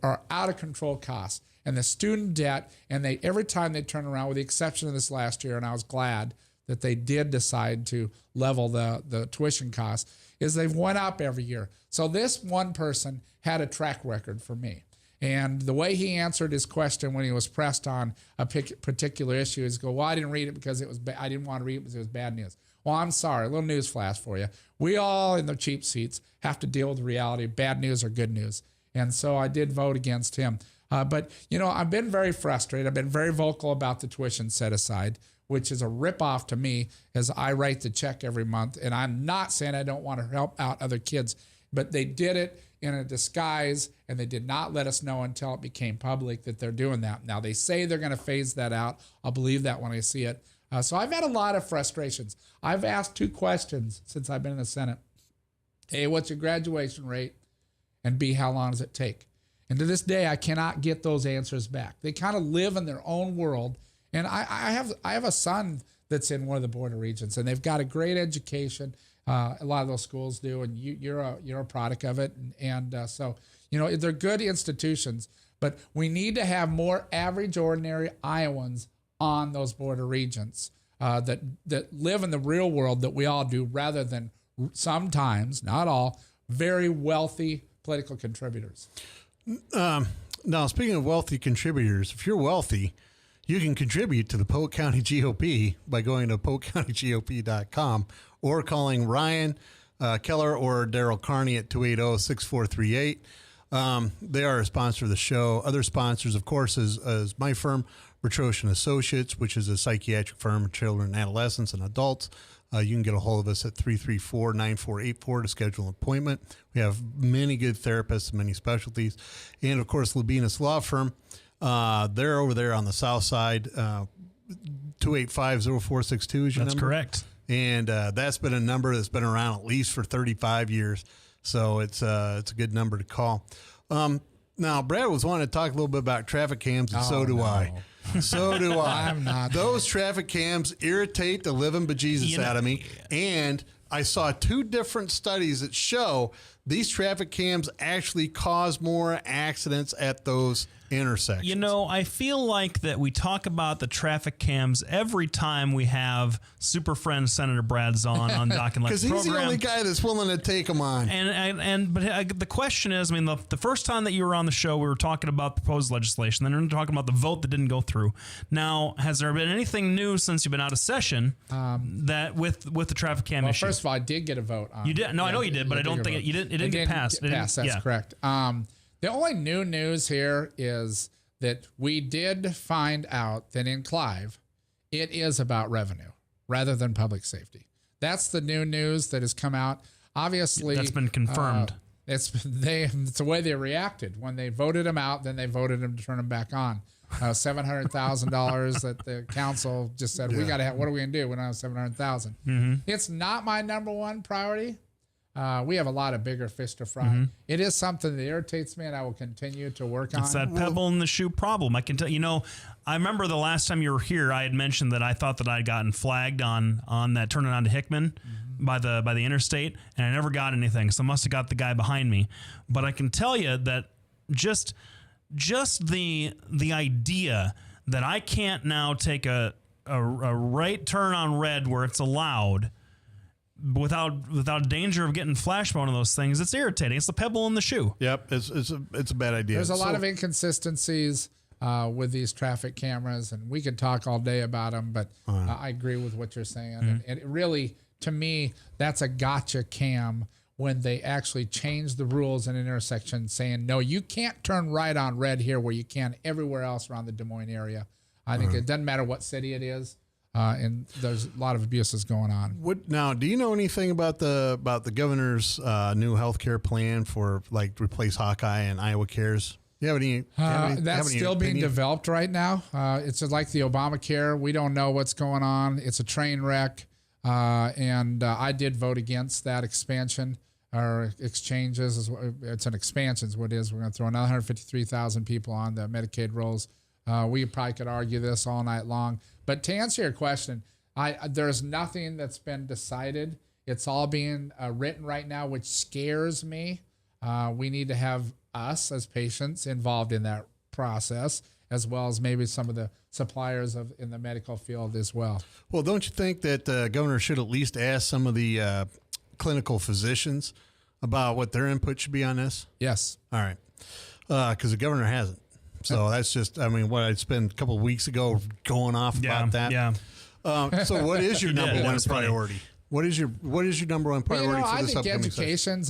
are out of control costs. And the student debt, and every time they turn around, with the exception of this last year, and I was glad that they did decide to level the tuition costs, is they've went up every year. So this one person had a track record for me. And the way he answered his question when he was pressed on a particular issue is, well, I didn't read it because I didn't want to read it because it was bad news. Well, I'm sorry, a little news flash for you. We all in the cheap seats have to deal with the reality of bad news or good news. And so I did vote against him. But, you know, I've been very frustrated. I've been very vocal about the tuition set aside, which is a ripoff to me, as I write the check every month. And I'm not saying I don't want to help out other kids, but they did it in a disguise, and they did not let us know until it became public that they're doing that. Now, they say they're going to phase that out. I'll believe that when I see it. So I've had a lot of frustrations. I've asked 2 questions since I've been in the Senate. A, what's your graduation rate? And B, how long does it take? And to this day, I cannot get those answers back. They kind of live in their own world. And I have a son that's in one of the Board of Regents, and they've got a great education. A lot of those schools do, and you're a product of it. And so, you know, they're good institutions, but we need to have more average, ordinary Iowans on those Board of Regents that live in the real world that we all do, rather than sometimes, not all, very wealthy political contributors. Now, speaking of wealthy contributors, if you're wealthy, you can contribute to the Polk County GOP by going to polkcountygop.com or calling Ryan Keller or Daryl Carney at 280-6438. They are a sponsor of the show. Other sponsors, of course, is my firm, Retrosh & Associates, which is a psychiatric firm for children, adolescents, and adults. You can get a hold of us at 334-9484 to schedule an appointment. We have many good therapists, many specialties. And, of course, Labinas Law Firm. They're over there on the south side, 285-0462 is your That's number? correct. And that's been a number that's been around at least for 35 years. So it's a good number to call. Now, Brad was wanting to talk a little bit about traffic cams, and so do I. So do I. I'm not. Those traffic cams irritate the living bejesus out of me. And I saw 2 different studies that show these traffic cams actually cause more accidents at those intersections. You know, I feel like that we talk about the traffic cams every time we have super friend Senator Brad Zaun on Doc and Lex because he's program. the only guy that's willing to take them on. But the question is, I mean, the first time that you were on the show, we were talking about proposed legislation. Then we were talking about the vote that didn't go through. Now, has there been anything new since you've been out of session that with the traffic cam issue? First of all, I did get a vote on. You did? No, I know you did, but I don't think it didn't get passed. That's correct. The only new news here is that we did find out that in Clive, it is about revenue rather than public safety. That's the new news that has come out. Obviously, that's been confirmed. It's the way they reacted when they voted him out. Then they voted him to turn him back on. $700,000 that the council just said, we got to have. What are we gonna do? We don't have $700,000. Mm-hmm. It's not my number one priority. We have a lot of bigger fish to fry. It is something that irritates me, and I will continue to work on. It's that pebble in the shoe problem. I can tell you know. I remember the last time you were here, I had mentioned that I thought that I'd gotten flagged on that turning onto Hickman by the interstate, and I never got anything. So I must have got the guy behind me. But I can tell you that just the idea that I can't now take a right turn on red where it's allowed, without danger of getting flashed by one of those things, it's irritating. It's the pebble in the shoe. Yep, it's a bad idea. There's a lot of inconsistencies with these traffic cameras, and we could talk all day about them, but I agree with what you're saying. And it really, to me, that's a gotcha cam when they actually change the rules in an intersection saying, no, you can't turn right on red here where you can everywhere else around the Des Moines area. I think it doesn't matter what city it is. And there's a lot of abuses going on. Now, do you know anything about the governor's new health care plan for replace Hawkeye and Iowa Cares? Do you have any? That's still being developed right now. It's like the Obamacare. We don't know what's going on. It's a train wreck. And I did vote against that expansion. our exchanges. It's an expansion is what it is. We're going to throw another 153,000 people on the Medicaid rolls. We probably could argue this all night long. But to answer your question, there's nothing that's been decided. It's all being written right now, which scares me. We need to have us as patients involved in that process, as well as maybe some of the suppliers in the medical field as well. Well, don't you think that the governor should at least ask some of the clinical physicians about what their input should be on this? Yes. All right. Because the governor hasn't. So that's just, what I spent a couple of weeks ago going off about that. Yeah. So what is your number one priority? What is your number one priority for this upcoming session?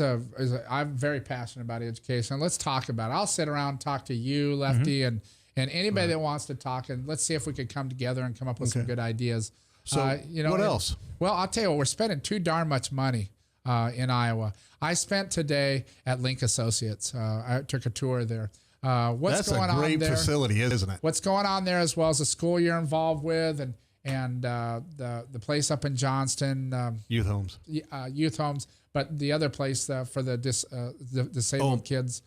I'm very passionate about education. Let's talk about it. I'll sit around and talk to you, Lefty, and anybody that wants to talk, and let's see if we could come together and come up with some good ideas. So what else? Well, I'll tell you what, we're spending too darn much money in Iowa. I spent today at Link Associates. I took a tour there. That's going a great on there, facility, isn't it? What's going on there, as well as the school you're involved with, and the place up in Johnston, youth homes, but the other place for the disabled kids.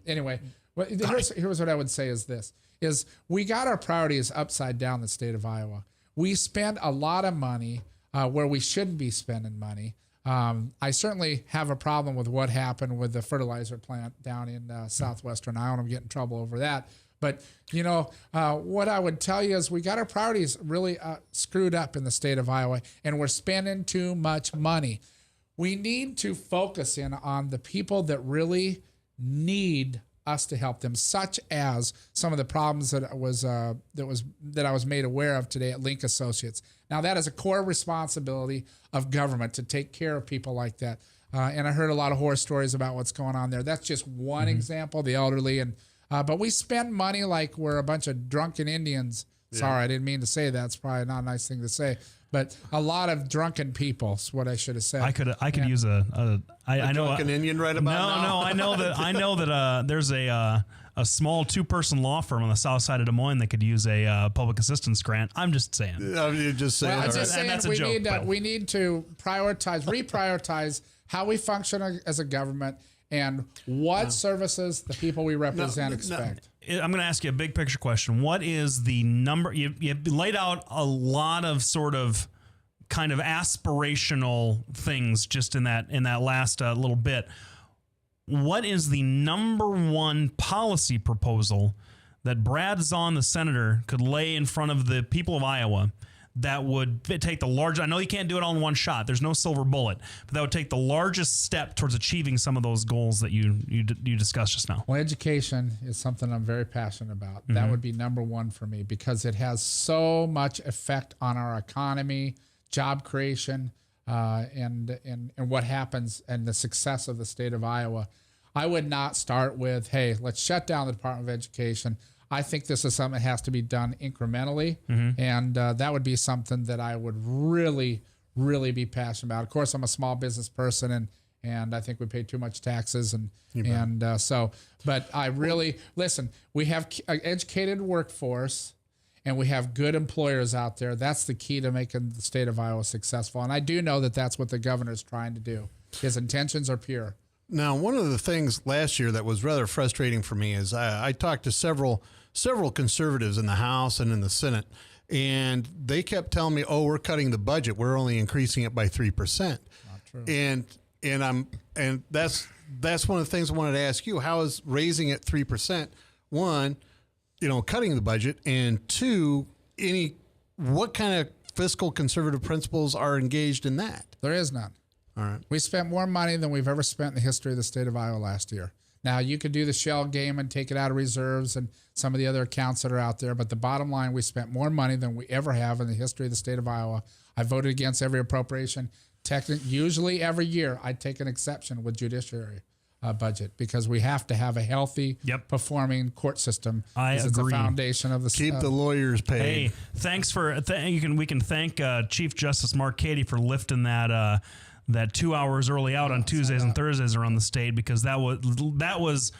Anyway, here's what I would say is we got our priorities upside down the state of Iowa. We spend a lot of money where we shouldn't be spending money. I certainly have a problem with what happened with the fertilizer plant down in southwestern Iowa. I'm getting in trouble over that. But, what I would tell you is we got our priorities really screwed up in the state of Iowa, and we're spending too much money. We need to focus in on the people that really need us to help them, such as some of the problems that I was made aware of today at Link Associates. Now, that is a core responsibility of government to take care of people like that. And I heard a lot of horror stories about what's going on there. That's just one example, the elderly. But we spend money like we're a bunch of drunken Indians. Yeah. Sorry, I didn't mean to say that. It's probably not a nice thing to say. But a lot of drunken people is what I should have said. I could use I know drunken Indian right about now. No, I know that there's a small 2-person law firm on the south side of Des Moines that could use a public assistance grant. I'm just saying. You're just saying. Well, I'm just saying we need to reprioritize how we function as a government and what services the people we represent expect. I'm going to ask you a big picture question. What is the number? You laid out a lot of sort of kind of aspirational things just in that last little bit. What is the number one policy proposal that Brad Zaun, the senator, could lay in front of the people of Iowa that would take the large? I know you can't do it all in one shot. There's no silver bullet, but that would take the largest step towards achieving some of those goals that you discussed just now. Well, education is something I'm very passionate about. Mm-hmm. That would be number one for me because it has so much effect on our economy, job creation, and what happens and the success of the state of Iowa. I would not start with, hey, let's shut down the Department of Education. I think this is something that has to be done incrementally, and that would be something that I would really, really be passionate about. Of course, I'm a small business person, and I think we pay too much taxes, but I really listen. We have an educated workforce, and we have good employers out there. That's the key to making the state of Iowa successful, and I do know that that's what the governor is trying to do. His intentions are pure. Now, one of the things last year that was rather frustrating for me is I talked to several conservatives in the House and in the Senate, and they kept telling me, "Oh, we're cutting the budget. We're only increasing it by 3%." Not true. And that's one of the things I wanted to ask you. How is raising it 3%? One, cutting the budget, and two, what kind of fiscal conservative principles are engaged in that? There is none. All right. We spent more money than we've ever spent in the history of the state of Iowa last year. Now, you could do the shell game and take it out of reserves and some of the other accounts that are out there, but the bottom line, we spent more money than we ever have in the history of the state of Iowa. I voted against every appropriation. Usually every year, I take an exception with judiciary budget because we have to have a healthy, performing court system. I agree. It's the foundation of the keep the lawyers paid. Hey, thanks for we can thank Chief Justice Mark Cady for lifting that 2 hours early out on Tuesdays and Thursdays around the state, because that was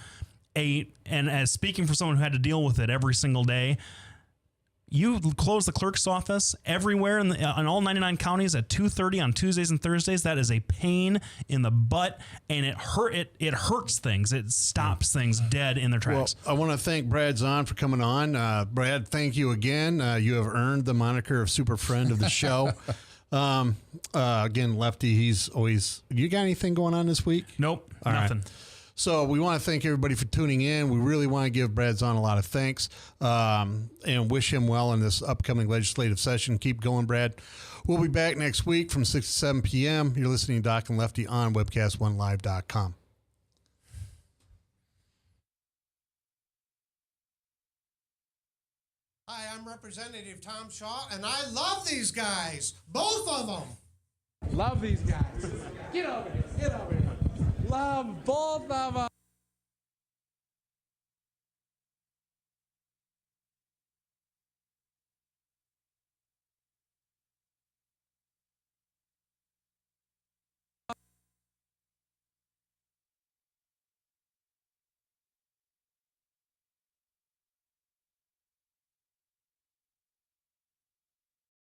and as speaking for someone who had to deal with it every single day, You close the clerk's office everywhere in all 99 counties at 2:30 on Tuesdays and Thursdays. That is a pain in the butt, and it hurts things. It stops things dead in their tracks. Well, I want to thank Brad Zaun for coming on. Brad, thank you again. You have earned the moniker of super friend of the show. Again, Lefty, he's always. You got anything going on this week? Nope, All nothing. Right. So we want to thank everybody for tuning in. We really want to give Brad Zaun a lot of thanks and wish him well in this upcoming legislative session. Keep going, Brad. We'll be back next week from 6 to 7 p.m. You're listening to Doc and Lefty on webcast1live.com. Hi, I'm Representative Tom Shaw, and I love these guys. Both of them. Love these guys. Get over here. Get over here. Love both of them.